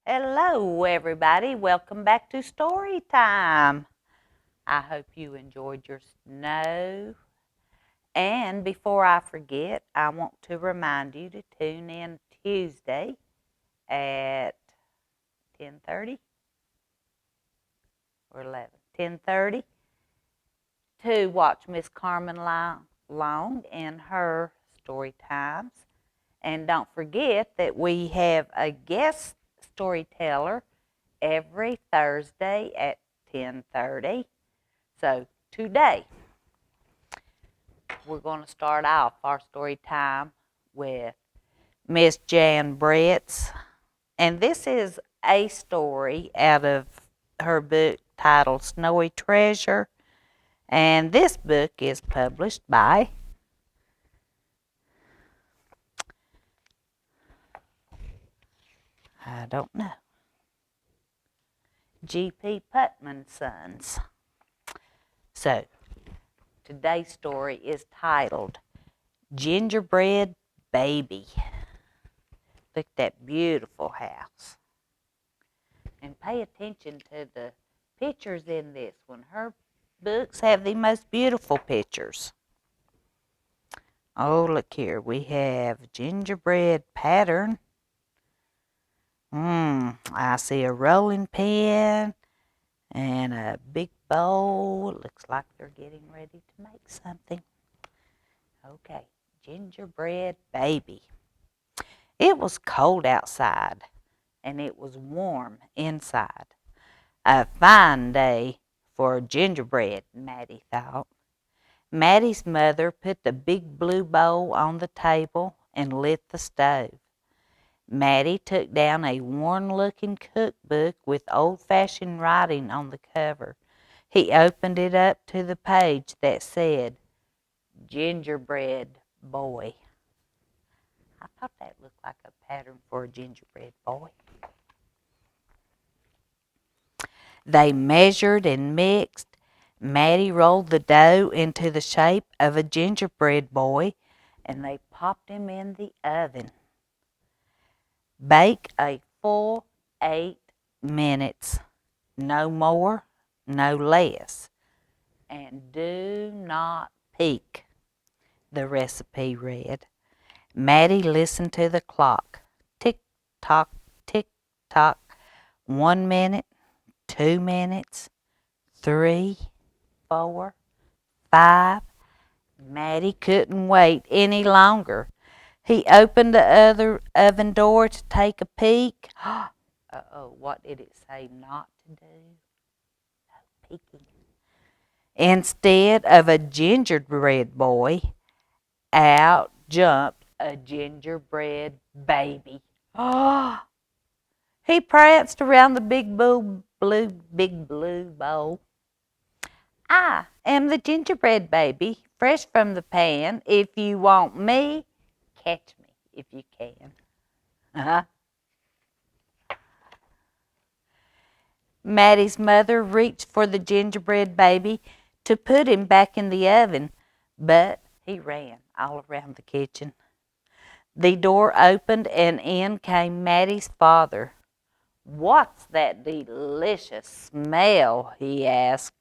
Hello, everybody. Welcome back to Storytime. I hope you enjoyed your snow. And before I forget, I want to remind you to tune in Tuesday at 10:30 or 11, 10:30 to watch Miss Carmen Long in her story times. And don't forget that we have a guest storyteller every Thursday at 10:30. So today we're going to start off our story time with Miss Jan Brett's. And this is a story out of her book titled Snowy Treasure. And this book is published by I don't know. G.P. Putman Sons. So, today's story is titled Gingerbread Baby. Look at that beautiful house. And pay attention to the pictures in this one. Her books have the most beautiful pictures. Oh, look here. We have gingerbread pattern. I see a rolling pin and a big bowl. It looks like they're getting ready to make something. Okay, gingerbread baby. It was cold outside, and it was warm inside. A fine day for gingerbread, Maddie thought. Maddie's mother put the big blue bowl on the table and lit the stove. Maddie took down a worn-looking cookbook with old-fashioned writing on the cover. He opened it up to the page that said, Gingerbread Boy. I thought that looked like a pattern for a gingerbread boy. They measured and mixed. Maddie rolled the dough into the shape of a gingerbread boy, and they popped him in the oven. Bake a full 8 minutes. No more, no less. And do not peek, the recipe read. Maddie listened to the clock. Tick-tock, tick-tock. 1 minute, 2 minutes, 3, 4, 5. Maddie couldn't wait any longer. He opened the other oven door to take a peek. Uh-oh, what did it say not to do? No peeking. Instead of a gingerbread boy, out jumped a gingerbread baby. He pranced around the big blue bowl. I am the gingerbread baby, fresh from the pan. If you want me, catch me if you can. Maddie's mother reached for the gingerbread baby to put him back in the oven, but he ran all around the kitchen. The door opened and in came Maddie's father. What's that delicious smell? He asked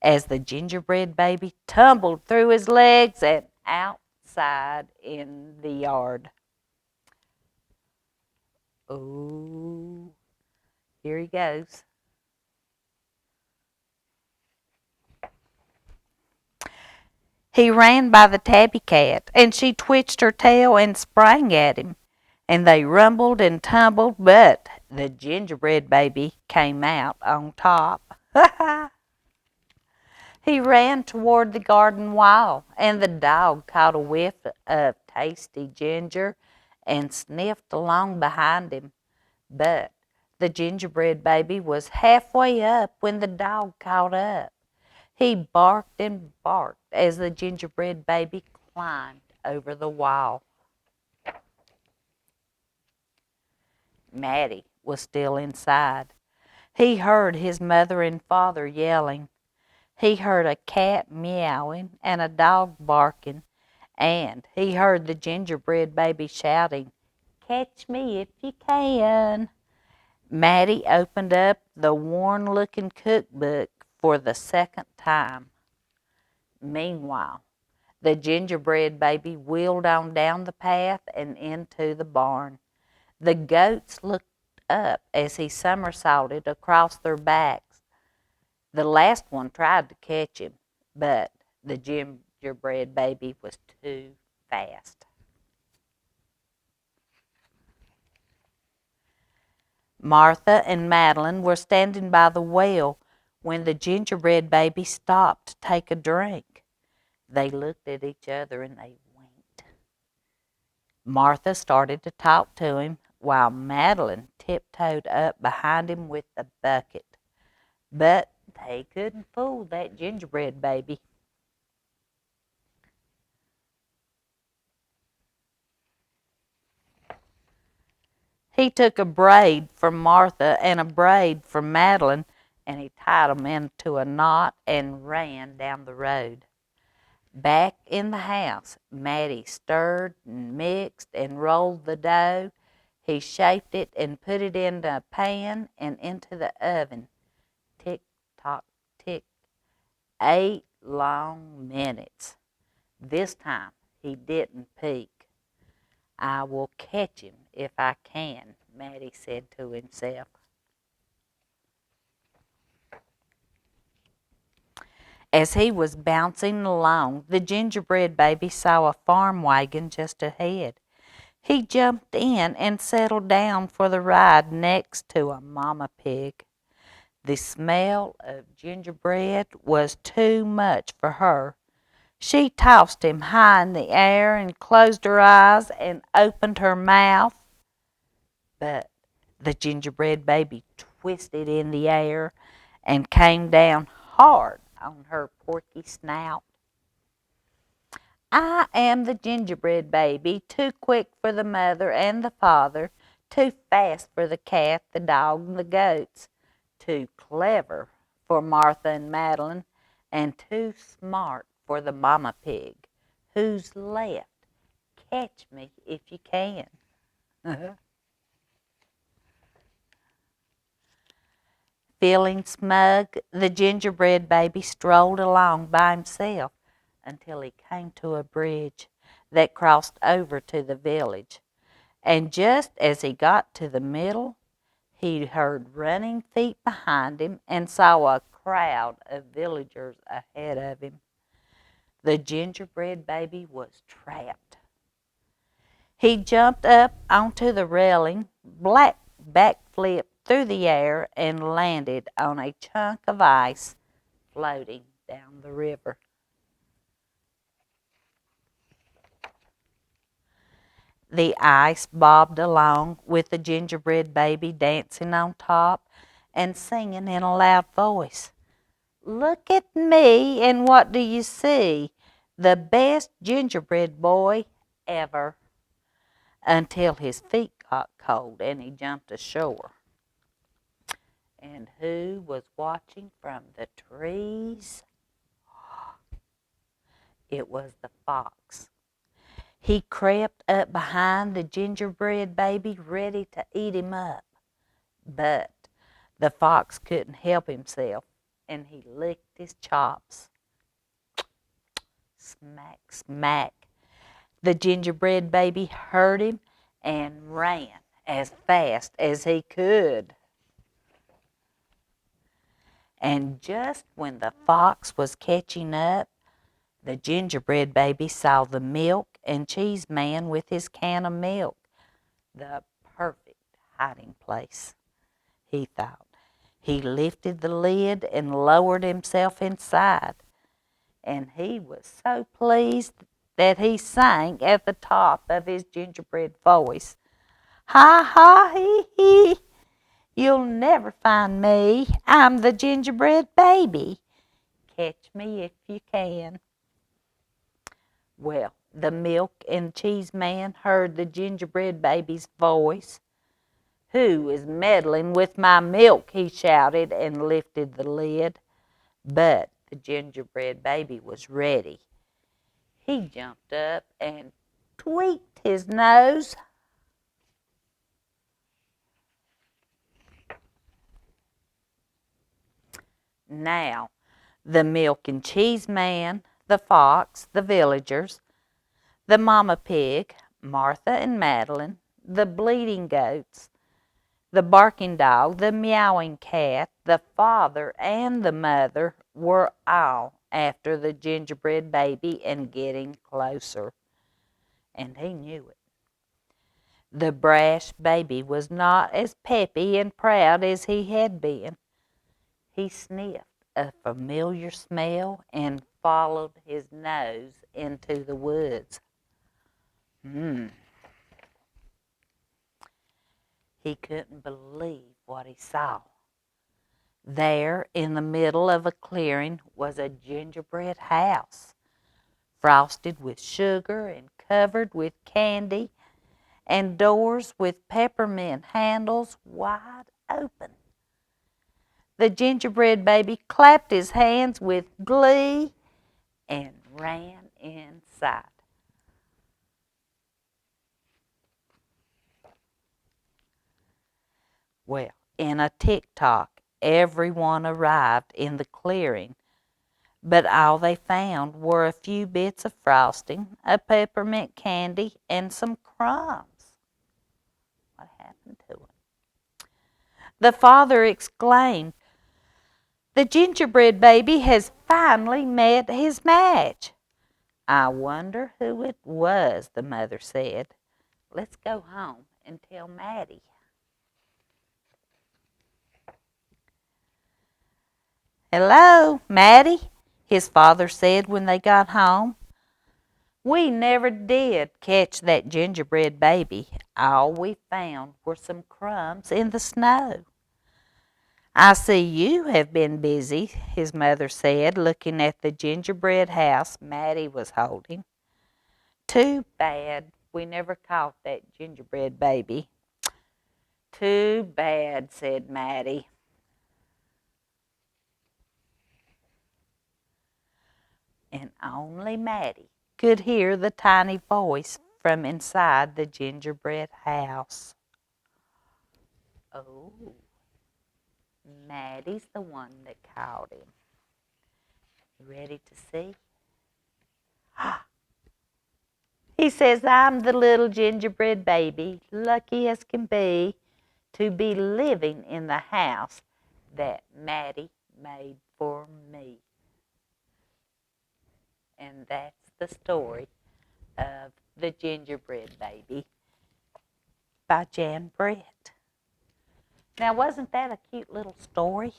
as the gingerbread baby tumbled through his legs and outside in the yard. Oh, here he goes. He ran by the tabby cat, and she twitched her tail and sprang at him. And they rumbled and tumbled, but the gingerbread baby came out on top. He ran toward the garden wall, and the dog caught a whiff of tasty ginger and sniffed along behind him. But the gingerbread baby was halfway up when the dog caught up. He barked and barked as the gingerbread baby climbed over the wall. Maddie was still inside. He heard his mother and father yelling. He heard a cat meowing and a dog barking, and he heard the gingerbread baby shouting, "Catch me if you can." Maddie opened up the worn-looking cookbook for the second time. Meanwhile, the gingerbread baby wheeled on down the path and into the barn. The goats looked up as he somersaulted across their backs. The last one tried to catch him, but the gingerbread baby was too fast. Martha and Madeline were standing by the well when the gingerbread baby stopped to take a drink. They looked at each other and they winked. Martha started to talk to him while Madeline tiptoed up behind him with the bucket. But they couldn't fool that gingerbread baby. He took a braid from Martha and a braid from Madeline, and he tied them into a knot and ran down the road. Back in the house, Maddie stirred and mixed and rolled the dough. He shaped it and put it in a pan and into the oven. Tick, tock, tick. 8 long minutes. This time he didn't peek. I will catch him if I can, Maddie said to himself. As he was bouncing along, the gingerbread baby saw a farm wagon just ahead. He jumped in and settled down for the ride next to a mama pig. The smell of gingerbread was too much for her. She tossed him high in the air and closed her eyes and opened her mouth. But the gingerbread baby twisted in the air and came down hard on her porky snout. I am the gingerbread baby, too quick for the mother and the father, too fast for the cat, the dog, and the goats, too clever for Martha and Madeline, and too smart for the mama pig. Who's left? Catch me if you can. Feeling smug, the gingerbread baby strolled along by himself until he came to a bridge that crossed over to the village. And just as he got to the middle, he heard running feet behind him and saw a crowd of villagers ahead of him. The gingerbread baby was trapped. He jumped up onto the railing, backflipped through the air, and landed on a chunk of ice floating down the river. The ice bobbed along with the gingerbread baby dancing on top and singing in a loud voice. Look at me, and what do you see? The best gingerbread boy ever. Until his feet got cold and he jumped ashore. And who was watching from the trees? It was the fox. He crept up behind the gingerbread baby, ready to eat him up. But the fox couldn't help himself, and he licked his chops. Smack, smack. The gingerbread baby heard him and ran as fast as he could. And just when the fox was catching up, the gingerbread baby saw the milk and cheese man with his can of milk. The perfect hiding place, he thought. He lifted the lid and lowered himself inside. And he was so pleased that he sang at the top of his gingerbread voice. Ha ha hee hee, you'll never find me. I'm the gingerbread baby. Catch me if you can. Well, the milk and cheese man heard the gingerbread baby's voice. Who is meddling with my milk? He shouted and lifted the lid. But the gingerbread baby was ready. He jumped up and tweaked his nose. Now, the milk and cheese man, the fox, the villagers, the mama pig, Martha and Madeline, the bleating goats, the barking dog, the meowing cat, the father and the mother were all after the gingerbread baby and getting closer. And he knew it. The brash baby was not as peppy and proud as he had been. He sniffed a familiar smell and followed his nose into the woods. He couldn't believe what he saw. There, in the middle of a clearing, was a gingerbread house, frosted with sugar and covered with candy, and doors with peppermint handles wide open. The gingerbread baby clapped his hands with glee and ran inside. Well, in a tick-tock, everyone arrived in the clearing, but all they found were a few bits of frosting, a peppermint candy, and some crumbs. What happened to them? The father exclaimed, "The gingerbread baby has finally met his match." "I wonder who it was," the mother said. "Let's go home and tell Maddie." "Hello, Maddie," his father said when they got home. "We never did catch that gingerbread baby. All we found were some crumbs in the snow." "I see you have been busy," his mother said, looking at the gingerbread house Maddie was holding. "Too bad we never caught that gingerbread baby." "Too bad," said Maddie. And only Maddie could hear the tiny voice from inside the gingerbread house. Oh, Maddie's the one that caught him. You ready to see? He says, "I'm the little gingerbread baby, lucky as can be, to be living in the house that Maddie made for me." And that's the story of The Gingerbread Baby by Jan Brett. Now, wasn't that a cute little story?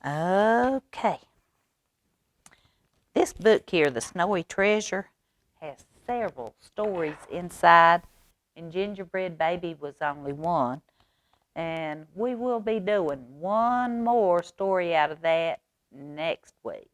Okay. This book here, The Snowy Treasure, has several stories inside, and Gingerbread Baby was only one. And we will be doing one more story out of that next week.